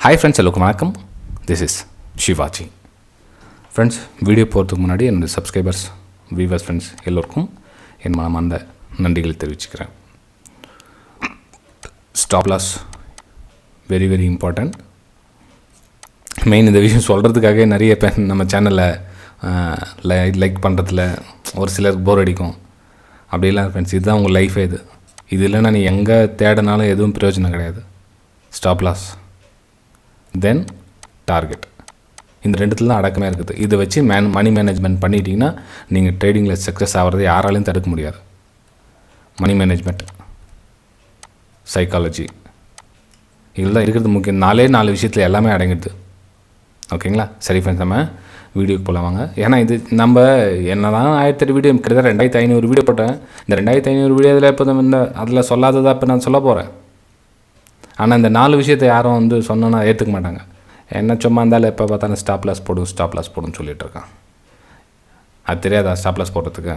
Hi friends, welcome வணக்கம். This is Shivaji. Friends, video போகிறதுக்கு முன்னாடி என்னுடைய சப்ஸ்கிரைபர்ஸ், வியூவர்ஸ், ஃப்ரெண்ட்ஸ் எல்லோருக்கும் என் மனமார்ந்த நன்றிகளை தெரிவிச்சுக்கிறேன். Stop loss very very important. Main இந்த விஷயம் சொல்கிறதுக்காகவே நிறைய பேர் நம்ம சேனலில் லைக் பண்ணுறதுல ஒரு சிலருக்கு போர் அடிக்கும். அப்படிலாம் ஃப்ரெண்ட்ஸ், இதுதான் உங்கள் லைஃபே. இது இல்லைன்னா நீ எங்கே தேடினாலும் எதுவும் பிரயோஜனம் கிடையாது. ஸ்டாப் லாஸ் தென் டார்கெட், இந்த ரெண்டுத்துல தான் அடக்கமே இருக்குது. இதை வச்சு மணி மேனேஜ்மெண்ட் பண்ணிட்டீங்கன்னா நீங்கள் ட்ரேடிங்கில் சக்ஸஸ் ஆகிறத யாராலையும் தடுக்க முடியாது. மணி மேனேஜ்மெண்ட், சைக்காலஜி, இதில் தான் இருக்கிறது முக்கியம். நாலு விஷயத்தில் எல்லாமே அடங்கிடுது. ஓகேங்களா? சரி ஃப்ரெண்ட்ஸ், நம்ம வீடியோக்கு போகலாம் வாங்க. ஏன்னா இது நம்ம என்ன தான் 1008 வீடியோ, கிட்டத்தட்ட 2500 வீடியோ போட்டேன். இந்த 2500 வீடியோ இதில் இப்போ அதில் சொல்லாததாக இப்போ நான் சொல்ல போகிறேன். ஆனால் இந்த 4 விஷயத்தை யாரும் சொன்னோன்னா ஏற்றுக்க மாட்டாங்க. என்ன சும்மா இருந்தாலும் எப்போ பார்த்தாலும் ஸ்டாப் லாஸ் போடுன்னு சொல்லிகிட்டு இருக்கான். அது தெரியாதா ஸ்டாப் லாஸ் போடுறதுக்கு?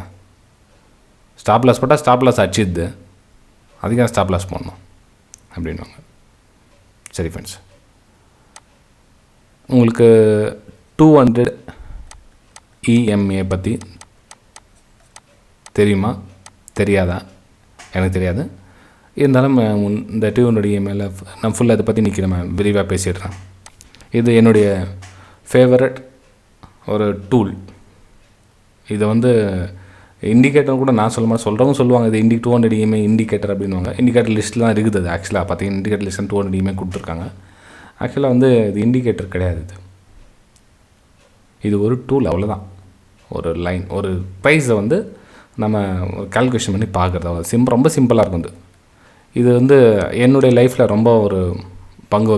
ஸ்டாப் லாஸ் போட்டால் ஸ்டாப் லாஸ் அடிச்சிடுது, அதுக்காக ஸ்டாப் லாஸ் போடணும் அப்படின்வாங்க. சரி ஃப்ரெண்ட்ஸ், உங்களுக்கு 200 EMA பற்றி தெரியுமா தெரியாதா? எனக்கு தெரியாது. இருந்தாலும் இந்த 200 EMAவில் நான் ஃபுல்லாக அதை பற்றி நிற்கிறேன், விரிவாக பேசிடுறேன். இது என்னுடைய ஃபேவரட் ஒரு டூல். இதை இண்டிகேட்டர் கூட நான் சொல்கிறவங்க சொல்லுவாங்க, இது 200 EMA இண்டிகேட்டர் அப்படின்வாங்க. இண்டிகேட்டர் லிஸ்ட்டில் தான் இருக்குது. அது ஆக்சுவலாக பார்த்தீங்கன்னா இண்டிகேட்டர் லிஸ்ட் 200 EMA கொடுத்துருக்காங்க. ஆக்சுவலாக இது இண்டிகேட்டர் கிடையாது. இது ஒரு டூல், அவ்வளோதான். ஒரு லைன், ஒரு ப்ரைஸை நம்ம கால்குலேஷன் பண்ணி பார்க்குறது, அவ்வளோ ரொம்ப சிம்பிளாக இருக்கும். இது என்னுடைய லைஃப்பில் ரொம்ப ஒரு பங்கு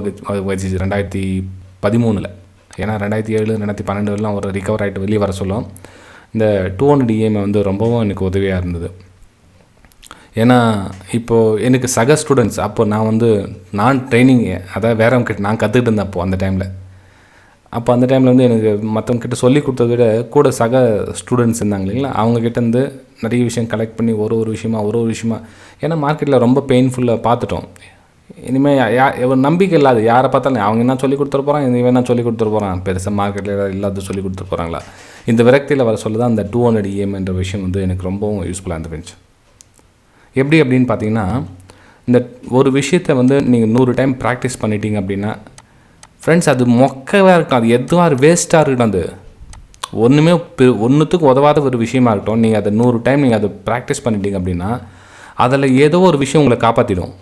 வகிச்சு 2013. ஏன்னா 2007 2012 ஒரு ரிகவர் ஆகிட்டு வெளியே வர சொல்லும். இந்த 200 EMA ரொம்பவும் எனக்கு உதவியாக இருந்தது. ஏன்னா இப்போது எனக்கு சக ஸ்டூடெண்ட்ஸ், அப்போ நான் ட்ரைனிங், அதாவது வேறவங்க கிட்ட நான் கற்றுக்கிட்டு இருந்தேன். அப்போ அந்த டைமில் எனக்கு மற்றவங்க கிட்ட சொல்லி கொடுத்தத விட கூட சக ஸ்டூடெண்ட்ஸ் இருந்தாங்க இல்லைங்களா, அவங்கக்கிட்ட நிறைய விஷயம் கலெக்ட் பண்ணி ஒரு விஷயமா ஏன்னா மார்க்கெட்டில் ரொம்ப பெயின்ஃபுல்லாக பார்த்துட்டோம். இனிமேல் ஒரு நம்பிக்கை இல்லாது. யாரை பார்த்தாலும் அவங்க என்ன சொல்லி கொடுத்துட்டு போகிறான், இவன் என்ன சொல்லி கொடுத்துட்டு போகிறான், பெருசாக மார்க்கெட்டில் இல்லாத சொல்லி கொடுத்துட்டு போகிறாங்களா, இந்த விரக்தியில் வர சொல்ல தான் அந்த 200 EMA என்ற விஷயம் எனக்கு ரொம்பவும் யூஸ்ஃபுல்லாக இருந்துச்சு. எப்படி அப்படின்னு பார்த்தீங்கன்னா, இந்த ஒரு விஷயத்தை நீங்கள் 100 டைம் ப்ராக்டிஸ் பண்ணிட்டீங்க அப்படின்னா ஃப்ரெண்ட்ஸ், அது மொக்கவே இருக்கட்டும், அது எதுவாக வேஸ்ட்டாக இருக்கட்டும், அது ஒன்றுத்துக்கு உதவாத ஒரு விஷயமா இருக்கட்டும், நீங்கள் அதை 100 டைம் நீங்கள் அதை ப்ராக்டிஸ் பண்ணிட்டீங்க அப்படின்னா அதில் ஏதோ ஒரு விஷயம் உங்களை காப்பாற்றிடும்.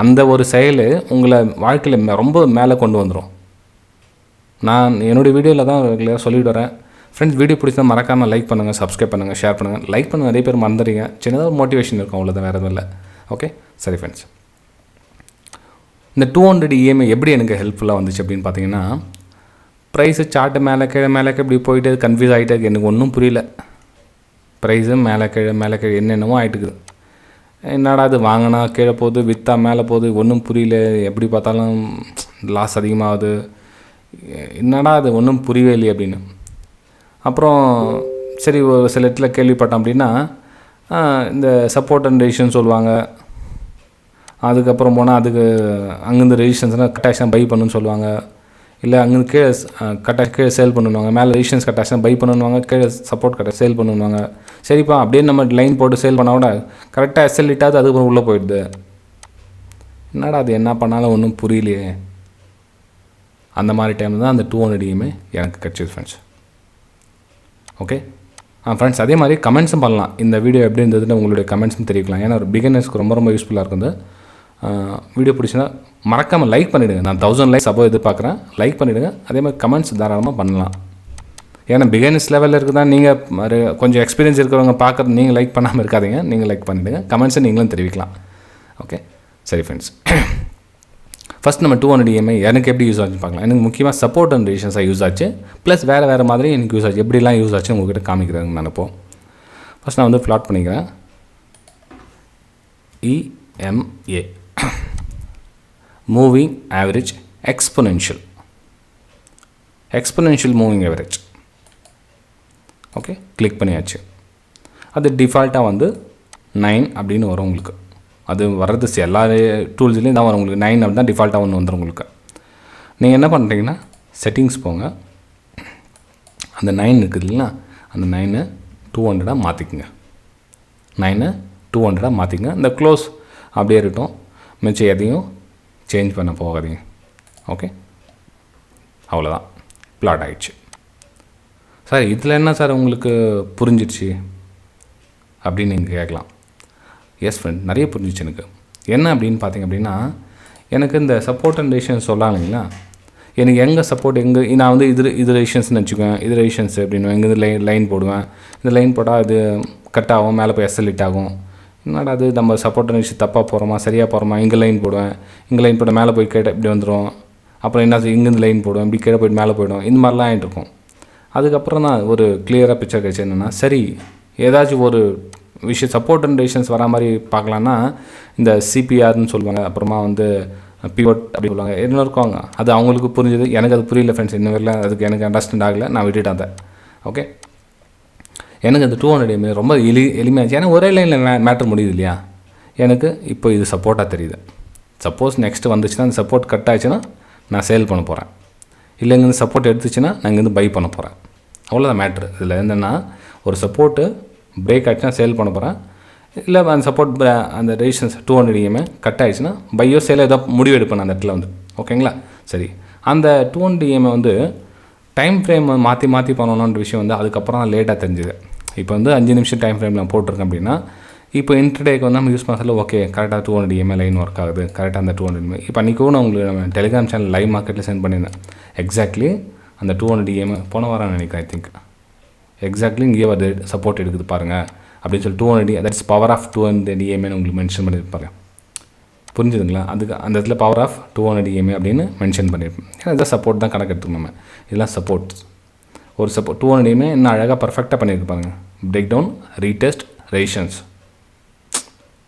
அந்த ஒரு செயல் உங்களை வாழ்க்கையில் ரொம்ப மேலே கொண்டு வந்துடும். நான் என்னுடைய வீடியோவில் தான் ரெகுலராக சொல்லிட்டு வரேன். ஃப்ரெண்ட்ஸ், வீடியோ பிடிச்சா மறக்காமல் லைக் பண்ணுங்கள், சப்ஸ்கிரைப் பண்ணுங்கள், ஷேர் பண்ணுங்கள். லைக் பண்ண நிறைய பேர் மறந்துடுறீங்க. சின்னதாக ஒரு மோட்டிவேஷன் இருக்கும், அவ்வளோதான், வேறு எதுவும் இல்லை. ஓகே, சரி ஃப்ரெண்ட்ஸ், இந்த 200 EMA எப்படி எனக்கு ஹெல்ப்ஃபுல்லாக வந்துச்சு அப்படின்னு பார்த்தீங்கன்னா, ப்ரைஸு சார்ட்டு மேலே கீழே இப்படி போயிட்டு கன்ஃபியூஸ் ஆகிட்டு எனக்கு ஒன்றும் புரியல. ப்ரைஸு மேலே கீழே என்னென்னமோ ஆகிட்டுக்குது. என்னடா அது, வாங்கினா கீழே போகுது, விற்றா மேலே போகுது, ஒன்றும் புரியல. எப்படி பார்த்தாலும் லாஸ் அதிகமாகுது. என்னடா அது, ஒன்றும் புரியவே இல்லையே அப்படின்னு. அப்புறம் சரி, ஒரு சில இடத்துல கேள்விப்பட்டோம் அப்படின்னா, இந்த சப்போர்ட் அண்ட் ரெசிஸ்டன்ஸ் சொல்லுவாங்க. அதுக்கப்புறம் போனால் அதுக்கு அங்கேருந்து ரெசிஸ்டன்ஸ்னால் கட்டாக்ஷன் பை பண்ணுன்னு சொல்லுவாங்க. இல்லை அங்கேருந்து கீழே சேல் பண்ணுவாங்க. மேலே ரெசிஸ்டன்ஸ் கட்டாக்ஷன் பை பண்ணுவாங்க, கீழே சப்போர்ட் கட்ட சேல் பண்ணுவாங்க. சரிப்பா, அப்படியே நம்ம லைன் போட்டு சேல் பண்ண கூட கரெக்டாக எஸ்எல் இட்டாது, அதுக்கப்புறம் உள்ளே போயிடுது. என்னடா அது, என்ன பண்ணாலும் ஒன்றும் புரியலையே. அந்த மாதிரி டைமில் தான் அந்த 200 EMA எனக்கு கிடச்சிது ஃப்ரெண்ட்ஸ். ஓகே ஃப்ரெண்ட்ஸ், அதே மாதிரி கமெண்ட்ஸும் பண்ணலாம். இந்த வீடியோ எப்படி இருந்ததுன்னு உங்களுடைய கமெண்ட்ஸும் தெரிவிக்கலாம். ஏன்னா ஒரு பிகினர்ஸ்க்கு ரொம்ப யூஸ்ஃபுல்லாக இருக்குது. வீடியோ பிடிச்சினா மறக்காமல் லைக் பண்ணிவிடுங்க. நான் 1000 லைக்ஸ் அப்போ எதிர்பார்க்குறேன். லைக் பண்ணிவிடுங்க. அதே மாதிரி கமெண்ட்ஸ் தாராளமாக பண்ணலாம். ஏன்னா பிகினர்ஸ் லெவலில் இருக்குதா, நீங்கள் கொஞ்சம் எக்ஸ்பீரியன்ஸ் இருக்கிறவங்க பார்க்குறது, நீங்கள் லைக் பண்ணாமல் இருக்காதீங்க. நீங்கள் லைக் பண்ணிவிடுங்க. கமெண்ட்ஸை நீங்களும் தெரிவிக்கலாம். ஓகே, சரி ஃப்ரெண்ட்ஸ், ஃபஸ்ட் நம்ம 200 EMA எனக்கு எப்படி யூஸ் ஆச்சுன்னு பார்க்கலாம். எனக்கு முக்கியமாக சப்போர்ட் அண்ட் ரெசிஸ்டன்ஸாக யூஸ் ஆச்சு. ப்ளஸ் வேறு மாதிரி எனக்கு யூஸ் ஆச்சு. எப்படிலாம் யூஸ் ஆச்சு உங்கள்கிட்ட காமிக்கிறேங்க நினைப்போம். ஃபஸ்ட் நான் ஃப்ளாட் பண்ணிக்கிறேன். EMA, moving average exponential moving average. Okay, click பண்ணியாச்சு. அது டிஃபால்ட்டாக 9 அப்படின்னு வரும் உங்களுக்கு. அது வர்றது எல்லா டூல்ஸ்லேயும் தான் வரும் உங்களுக்கு. 9 அப்படி தான் டிஃபால்ட்டாக ஒன்று வந்துடும் உங்களுக்கு. நீங்கள் என்ன பண்ணுறீங்கன்னா செட்டிங்ஸ் போங்க, அந்த 9 இருக்குது இல்லைங்களா, அந்த 9 200 மாற்றிக்குங்க. 9 200 மாற்றிக்குங்க. இந்த க்ளோஸ் அப்படியே இருக்கட்டும், மிச்சம் எதையும் சேஞ்ச் பண்ண போகாதீங்க. ஓகே, அவ்வளோதான், பிளாட் ஆகிடுச்சு. சார் இதில் என்ன சார் உங்களுக்கு புரிஞ்சிடுச்சு அப்படின்னு நீங்கள் கேட்கலாம். எஸ் ஃப்ரெண்ட், நிறைய புரிஞ்சிச்சு எனக்கு. என்ன அப்படின்னு பார்த்தீங்க அப்படின்னா, எனக்கு இந்த சப்போர்ட் அண்ட் ரெசிஸ்டன்ஸ் சொல்லலாம் இல்லைங்களா, எனக்கு எங்கே சப்போர்ட் நான் வந்து இது ரெசிஸ்டன்ஸ்னு வச்சுக்குவேன், இது ரெசிஸ்டன்ஸ் அப்படின்னு எங்கே லைன் போடுவேன். இந்த லைன் போட்டால் அது கட் ஆகும், மேலே போய் எஸ்எல்இட் ஆகும். என்னடா அது நம்ம சப்போர்ட் அண்ட் ரெசிஸ்டன்ஸ் தப்பாக போகிறோமா சரியாக போகிறோமா, இங்கே லைன் போடுவேன், இங்கே லைன் போட்டால் மேலே போய் கேட்ட இப்படி வந்துடும். அப்புறம் என்ன இங்கேருந்து லைன் போடுவேன், இப்படி கீழே போய்ட்டு மேலே போய்டும். இந்த மாதிரிலாம் ஆகிட்டு இருக்கும். அதுக்கப்புறம் தான் ஒரு கிளியராக பிக்சர் கிடச்சி என்னென்னா, சரி ஏதாச்சும் ஒரு விஷயம் சப்போர்ட் அண்ட் ரெசிஸ்டன்ஸ் வரா மாதிரி பார்க்கலான்னா இந்த சிபிஆர்னு சொல்லுவாங்க, அப்புறமா வந்து பிவோட் அப்படி சொல்லுவாங்க, என்ன இருக்காங்க. அது அவங்களுக்கு புரிஞ்சுது, எனக்கு அது புரியல ஃப்ரெண்ட்ஸ். இன்னும் வரல அதுக்கு எனக்கு அண்டர்ஸ்டாண்ட் ஆகலை, நான் விட்டுட்டேன் அதை. ஓகே, எனக்கு அந்த 200 EMA ரொம்ப எளிமையாச்சு. ஏன்னா ஒரே லைனில் மேட்ரு முடியுது இல்லையா. எனக்கு இப்போ இது சப்போர்ட்டாக தெரியுது. சப்போஸ் நெக்ஸ்ட்டு வந்துச்சுன்னா அந்த சப்போர்ட் கட் ஆச்சுன்னா நான் சேல் பண்ண போகிறேன், இல்லை இங்கேருந்து சப்போர்ட் எடுத்துச்சுன்னா நான் இங்கேருந்து பை பண்ண போகிறேன். அவ்வளோதான் மேட்ரு. இதில் என்னென்னா, ஒரு சப்போர்ட்டு பிரேக் ஆச்சுன்னா சேல் பண்ண போகிறேன், இல்லை அந்த சப்போர்ட் அந்த ரெசிஸ்டன்ஸ் 200 EMA கட் ஆகிடுச்சுன்னா பையோ சேல் ஏதோ முடிவு எடுப்பேன் அந்த இடத்துல வந்து. ஓகேங்களா, சரி. அந்த 200 EMA வந்து டைம் ஃப்ரேம் மாற்றி பண்ணணுன்ற விஷயம் வந்து அதுக்கப்புறம் தான் லேட்டாக தெரிஞ்சுது. இப்போ வந்து 5 நிமிஷம் டைம் ஃப்ரேம் நான் போட்டிருக்கேன் அப்படின்னா, இப்போ இன்டர்டேக்கு வந்து நம்ம யூஸ் பண்ணல. ஓகே, கரெக்டாக 200 EMA லைன் ஒர்க் ஆகுது, கரெக்டாக அந்த 200 EMA. இப்போ அன்றைக்கும் நான் உங்களுக்கு நம்ம டெலிகிராம் சேனல் லைவ் மார்க்கெட்டில் சென்ட் பண்ணியிருந்தேன். எக்ஸாக்ட்லி அந்த 200 EMA போன வாரம் நினைக்கிறேன், ஐ திங்க். எக்ஸாக்ட்லி இங்கே வந்து சப்போர்ட் எடுக்குது பாருங்கள் அப்படின்னு சொல்லி 200 தட்ஸ் பவர் ஆஃப் 200 EMA உங்களுக்கு மென்ஷன் பண்ணியிருப்பாங்க. புரிஞ்சுதுங்களா? அதுக்கு அந்த இடத்துல பவர் ஆஃப் 200 EMA அப்படின்னு மென்ஷன் பண்ணியிருப்பேன். ஏன்னா இதான் சப்போர்ட் தான் கணக்கு எடுத்துக்கணும் நம்ம. இதெல்லாம் சப்போர்ட். ஒரு சப்போர்ட் 200 EMA இன்னும் அழகாக பர்ஃபெக்டாக பண்ணியிருப்பாங்க. பிரேக் டவுன், ரீடெஸ்ட், ரெசிஸ்டன்ஸ்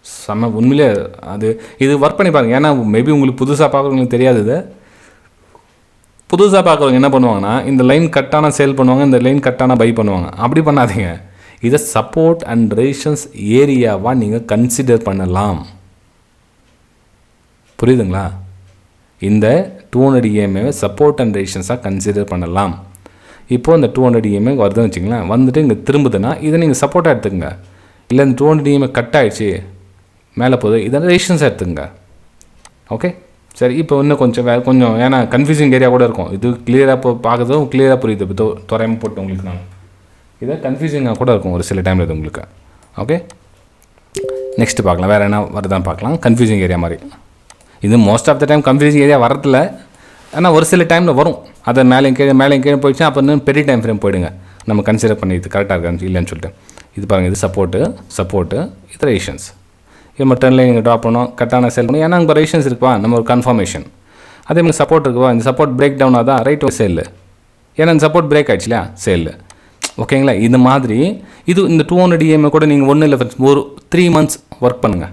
செம்ம. உண்மையிலே அது இது ஒர்க் பண்ணி பாருங்கள். ஏன்னா மேபி உங்களுக்கு புதுசாக பார்க்குறவங்களுக்கு தெரியாது. இது புதுசாக பார்க்குறவங்க என்ன பண்ணுவாங்கன்னா, இந்த லைன் கட்டான சேல் பண்ணுவாங்க, இந்த லைன் கட்டான பை பண்ணுவாங்க. அப்படி பண்ணாதீங்க. இதை சப்போர்ட் அண்ட் ரெசிஸ்டன்ஸ் ஏரியாவாக நீங்கள் கன்சிடர் பண்ணலாம். புரியுதுங்களா? இந்த 200 EMA சப்போர்ட் அண்ட் ரெசிஸ்டன்ஸாக கன்சிடர் பண்ணலாம். இப்போது இந்த 200 EMA வருதுன்னு வச்சுங்களேன், வந்துட்டு இங்கே திரும்புதுன்னா இதை நீங்கள் சப்போர்ட்டாக எடுத்துக்கங்க. இல்லை இந்த 200 EMA கட் ஆகிடுச்சு மேலே போகுது, இதை ரெசிஸ்டன்ஸாக எடுத்துக்கங்க. ஓகே, சரி. இப்போ இன்னும் கொஞ்சம் ஏன்னா கன்ஃபியூசிங் ஏரியா கூட இருக்கும். இது கிளியராக இப்போ பார்க்குறதும் கிளியராக புரியுது. இப்போ துறையமாக போட்டு உங்களுக்கு நான் இதை கன்ஃபியூசிங்காக கூட இருக்கும் ஒரு சில டைமில் இது உங்களுக்கு. ஓகே, நெக்ஸ்ட்டு பார்க்கலாம். வேறு என்ன வருதான்னு பார்க்கலாம். கன்ஃபியூசிங் ஏரியா மாதிரி இது most of the time confusing area வரதில்ல, ஆனால் ஒரு சில டைமில் வரும். அதை மேலே கீழே போயிடுச்சுன்னா அப்போ இன்னும் பெரிய டைம் ஃப்ரேம் போயிடுங்க. நம்ம கன்சிடர் பண்ணி இது கரெக்டாக இருக்கான்னு இல்லைன்னு சொல்லிட்டு. இது பாருங்கள், இது சப்போர்ட்டு இது ரெசிஸ்டன்ஸ். இது மட்டும் இல்லை, நீங்கள் ட்ராப் பண்ணோம், கரெக்டான சேல் பண்ணணும். ஏன்னா அங்கே ரெசிஸ்டன்ஸ் இருக்குவா, நம்ம ஒரு கன்ஃபர்மேஷன். அதே மாதிரி சப்போர்ட் இருக்குவா, இந்த சப்போர்ட் பிரேக் டவுன் ஆகுதா, ரைட் சேல். ஏன்னா இந்த சப்போர்ட் பிரேக் ஆகிடுச்சு இல்லையா, சேல். ஓகேங்களா? இது மாதிரி இது இந்த 200 EMA கூட நீங்கள் ஒன்றும் இல்லை ஃப்ரெண்ட்ஸ், ஒரு 3 months ஒர்க் பண்ணுங்கள்.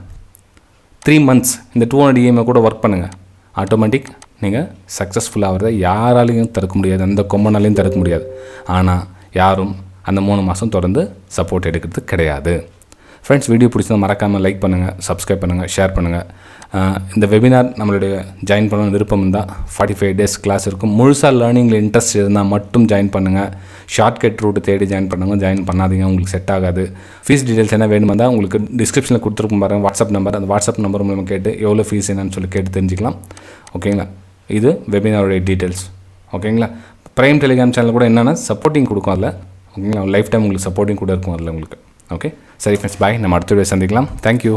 3 months இந்த 200 EMA கூட ஒர்க் பண்ணுங்கள். ஆட்டோமேட்டிக் நீங்கள் சக்ஸஸ்ஃபுல்லாக ஆகிறத யாராலையும் தடுக்க முடியாது, அந்த கொம்பனாலையும் தடுக்க முடியாது. ஆனால் யாரும் அந்த 3 மாதம் தொடர்ந்து சப்போர்ட் எடுக்கிறது கிடையாது. ஃப்ரெண்ட்ஸ், வீடியோ பிடிச்சதை மறக்காமல் லைக் பண்ணுங்கள், சப்ஸ்கிரைப் பண்ணுங்கள், ஷேர் பண்ணுங்கள். இந்த வெபினார் நம்மளுடைய ஜாயின் பண்ண விருப்பம் இருந்தால் 45 days கிளாஸ் இருக்கும். முழுசாக லேர்னிங்கில் இன்ட்ரெஸ்ட் இருந்தால் மட்டும் ஜாயின் பண்ணுங்கள். ஷார்ட்கட் ரூட்டு தேடி ஜாயின் பண்ணுங்க, ஜாயின் பண்ணாதீங்க, உங்களுக்கு செட் ஆகாது. ஃபீஸ் டீட்டெயில்ஸ் என்ன வேணுமா தான் உங்களுக்கு டிஸ்கிரிப்ஷனில் கொடுத்துருக்கும் பாருங்கள் வாட்ஸ்அப் நம்பர். அந்த வாட்ஸ்அப் நம்பர் மூலமாக கேட்டு எவ்வளோ ஃபீஸ் என்னன்னு சொல்லி கேட்டு தெரிஞ்சுக்கலாம். ஓகேங்களா? இது வெபினாருடைய டீட்டெயில்ஸ். ஓகேங்களா? ப்ரைம் டெலிகிராம் சேனல் கூட என்னென்னா சப்போர்ட்டிங் கொடுக்கும் அதில். ஓகேங்களா? லைஃப் டைம் உங்களுக்கு சப்போர்ட்டிங் கூட இருக்கும் அதில் உங்களுக்கு. ஓகே, சரி ஃப்ரெண்ட்ஸ், பாய். நம்ம அடுத்த வீடியோ சந்திக்கலாம். தேங்க்யூ.